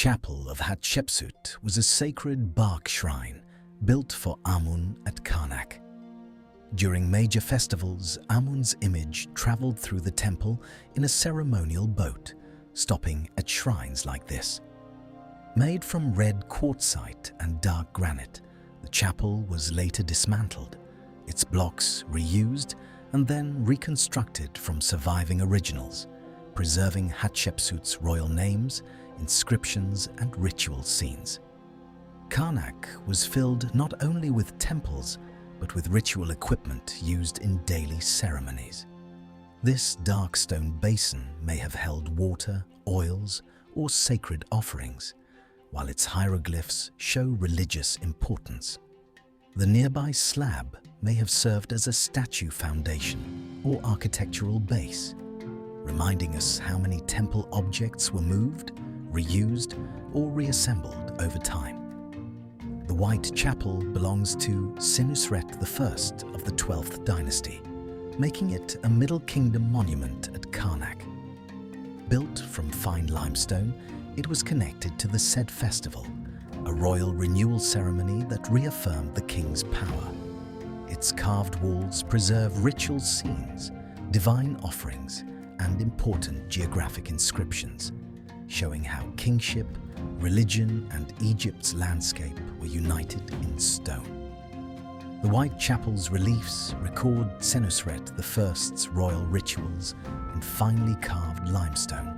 Chapel of Hatshepsut was a sacred bark shrine built for Amun at Karnak. During major festivals, Amun's image traveled through the temple in a ceremonial boat, stopping at shrines like this. Made from red quartzite and dark granite, the chapel was later dismantled, its blocks reused and then reconstructed from surviving originals, preserving Hatshepsut's royal names, inscriptions and ritual scenes. Karnak was filled not only with temples, but with ritual equipment used in daily ceremonies. This dark stone basin may have held water, oils, or sacred offerings, while its hieroglyphs show religious importance. The nearby slab may have served as a statue foundation or architectural base, reminding us how many temple objects were moved, reused, or reassembled over time. The White Chapel belongs to Senusret I of the 12th dynasty, making it a Middle Kingdom monument at Karnak. Built from fine limestone, it was connected to the said festival, a royal renewal ceremony that reaffirmed the king's power. Its carved walls preserve ritual scenes, divine offerings, and important geographic inscriptions, showing how kingship, religion, and Egypt's landscape were united in stone. The White Chapel's reliefs record Senusret I's royal rituals in finely carved limestone.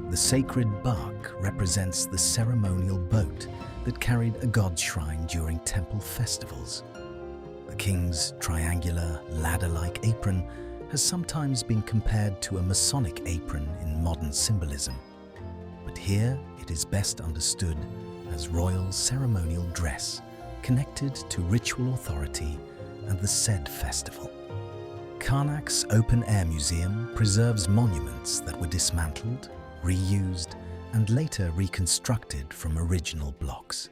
The sacred bark represents the ceremonial boat that carried a god's shrine during temple festivals. The king's triangular, ladder-like apron has sometimes been compared to a Masonic apron in modern symbolism, but here it is best understood as royal ceremonial dress connected to ritual authority and the said festival. Karnak's open-air museum preserves monuments that were dismantled, reused, and later reconstructed from original blocks.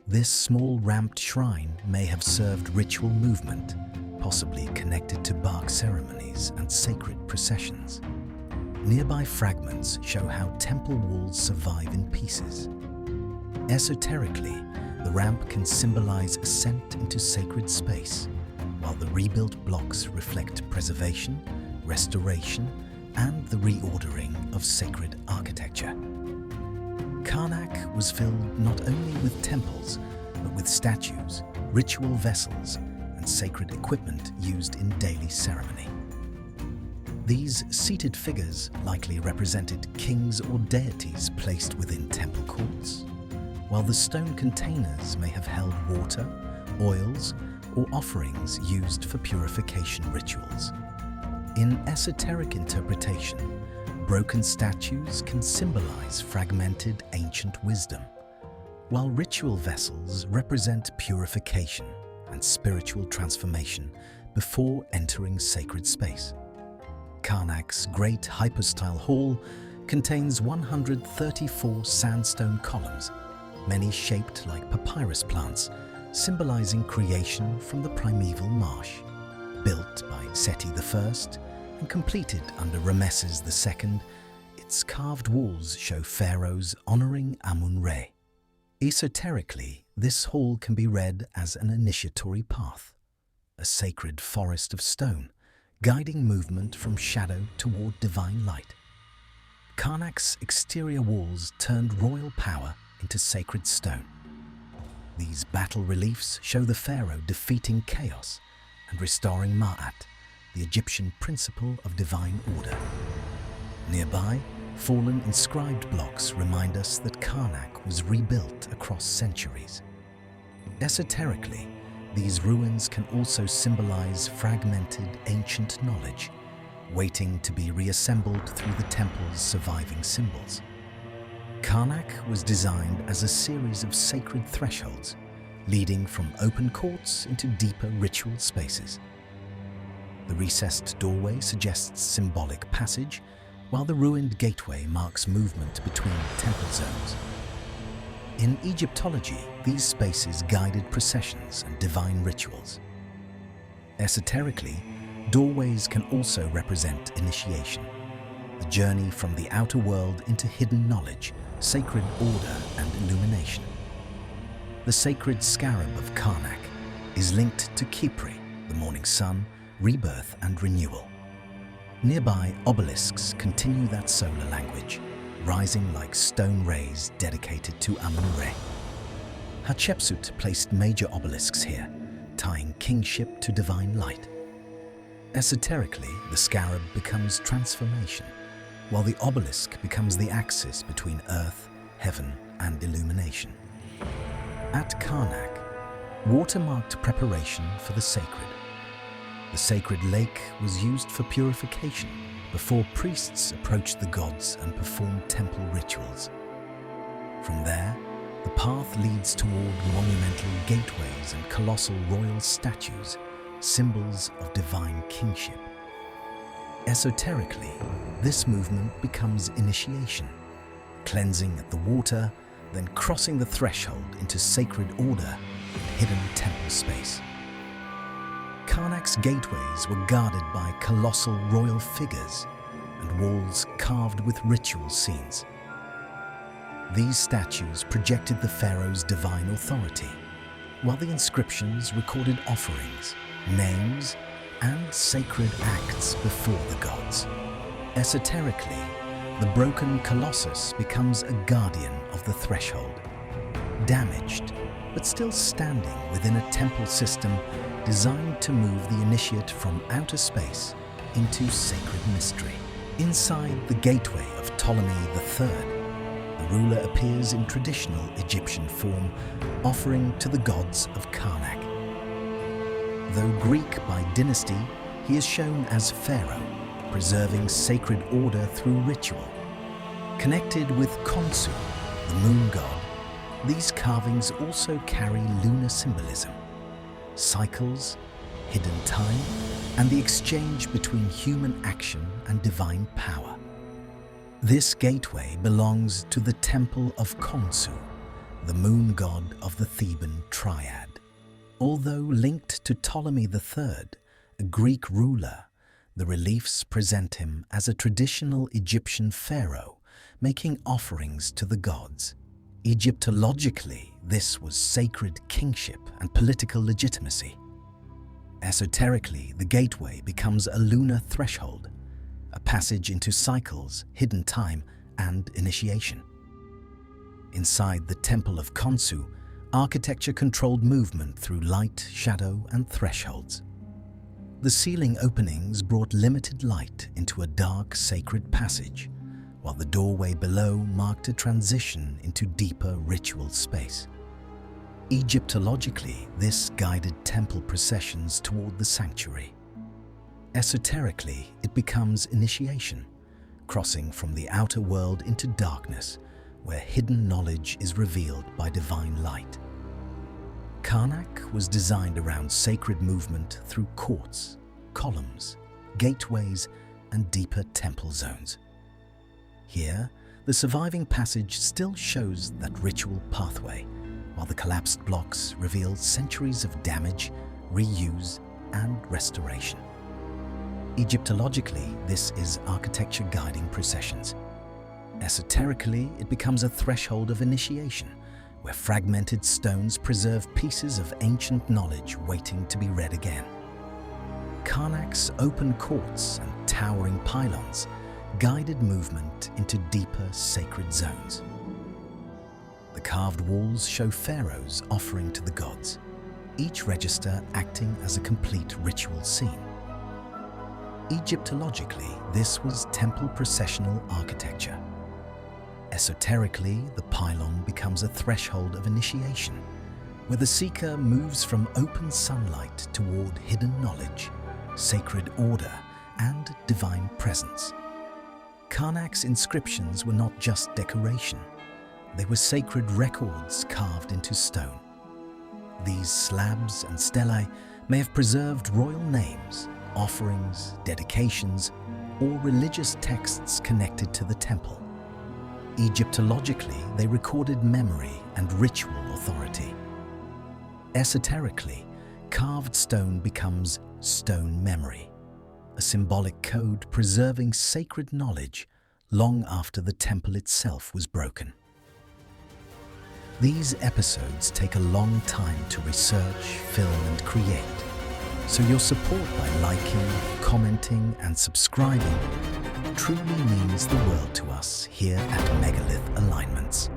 This small ramped shrine may have served ritual movement, possibly connected to bark ceremonies and sacred processions. Nearby fragments show how temple walls survive in pieces. Esoterically, the ramp can symbolize ascent into sacred space, while the rebuilt blocks reflect preservation, restoration, and the reordering of sacred architecture. Karnak was filled not only with temples, but with statues, ritual vessels, and sacred equipment used in daily ceremony. These seated figures likely represented kings or deities placed within temple courts, while the stone containers may have held water, oils, or offerings used for purification rituals. In esoteric interpretation, broken statues can symbolize fragmented ancient wisdom, while ritual vessels represent purification and spiritual transformation before entering sacred space. Karnak's Great Hypostyle Hall contains 134 sandstone columns, many shaped like papyrus plants, symbolizing creation from the primeval marsh. Built by Seti I and completed under Ramesses II, its carved walls show pharaohs honoring Amun-Re. Esoterically, this hall can be read as an initiatory path, a sacred forest of stone, guiding movement from shadow toward divine light. Karnak's exterior walls turned royal power into sacred stone. These battle reliefs show the pharaoh defeating chaos and restoring Ma'at, the Egyptian principle of divine order. Nearby, fallen inscribed blocks remind us that Karnak was rebuilt across centuries. Esoterically, these ruins can also symbolize fragmented ancient knowledge, waiting to be reassembled through the temple's surviving symbols. Karnak was designed as a series of sacred thresholds, leading from open courts into deeper ritual spaces. The recessed doorway suggests symbolic passage, while the ruined gateway marks movement between temple zones. In Egyptology, these spaces guided processions and divine rituals. Esoterically, doorways can also represent initiation, the journey from the outer world into hidden knowledge, sacred order, and illumination. The sacred scarab of Karnak is linked to Khepri, the morning sun, rebirth, and renewal. Nearby obelisks continue that solar language, rising like stone rays dedicated to Amun-Re. Hatshepsut placed major obelisks here, tying kingship to divine light. Esoterically, the scarab becomes transformation, while the obelisk becomes the axis between earth, heaven, and illumination. At Karnak, water marked preparation for the sacred. The sacred lake was used for purification before priests approached the gods and performed temple rituals. From there, the path leads toward monumental gateways and colossal royal statues, symbols of divine kingship. Esoterically, this movement becomes initiation, cleansing at the water, then crossing the threshold into sacred order and hidden temple space. Karnak's gateways were guarded by colossal royal figures and walls carved with ritual scenes. These statues projected the pharaoh's divine authority, while the inscriptions recorded offerings, names, and sacred acts before the gods. Esoterically, the broken colossus becomes a guardian of the threshold, damaged but still standing within a temple system designed to move the initiate from outer space into sacred mystery. Inside the gateway of Ptolemy III, the ruler appears in traditional Egyptian form, offering to the gods of Karnak. Though Greek by dynasty, he is shown as pharaoh, preserving sacred order through ritual. Connected with Khonsu, the moon god, these carvings also carry lunar symbolism, cycles, hidden time, and the exchange between human action and divine power. This gateway belongs to the Temple of Khonsu, the moon god of the Theban triad. Although linked to Ptolemy III, a Greek ruler, the reliefs present him as a traditional Egyptian pharaoh, making offerings to the gods. Egyptologically, this was sacred kingship and political legitimacy. Esoterically, the gateway becomes a lunar threshold, a passage into cycles, hidden time, and initiation. Inside the Temple of Khonsu, architecture controlled movement through light, shadow, and thresholds. The ceiling openings brought limited light into a dark, sacred passage, while the doorway below marked a transition into deeper ritual space. Egyptologically, this guided temple processions toward the sanctuary. Esoterically, it becomes initiation, crossing from the outer world into darkness, where hidden knowledge is revealed by divine light. Karnak was designed around sacred movement through courts, columns, gateways, and deeper temple zones. Here, the surviving passage still shows that ritual pathway, while the collapsed blocks reveal centuries of damage, reuse, and restoration. Egyptologically, this is architecture guiding processions. Esoterically, it becomes a threshold of initiation, where fragmented stones preserve pieces of ancient knowledge waiting to be read again. Karnak's open courts and towering pylons guided movement into deeper sacred zones. The carved walls show pharaohs offering to the gods, each register acting as a complete ritual scene. Egyptologically, this was temple processional architecture. Esoterically, the pylon becomes a threshold of initiation, where the seeker moves from open sunlight toward hidden knowledge, sacred order, and divine presence. Karnak's inscriptions were not just decoration, they were sacred records carved into stone. These slabs and stelae may have preserved royal names, offerings, dedications, or religious texts connected to the temple. Egyptologically, they recorded memory and ritual authority. Esoterically, carved stone becomes stone memory, a symbolic code preserving sacred knowledge long after the temple itself was broken. These episodes take a long time to research, film and create, so your support by liking, commenting and subscribing truly means the world to us here at Megalith Alignments.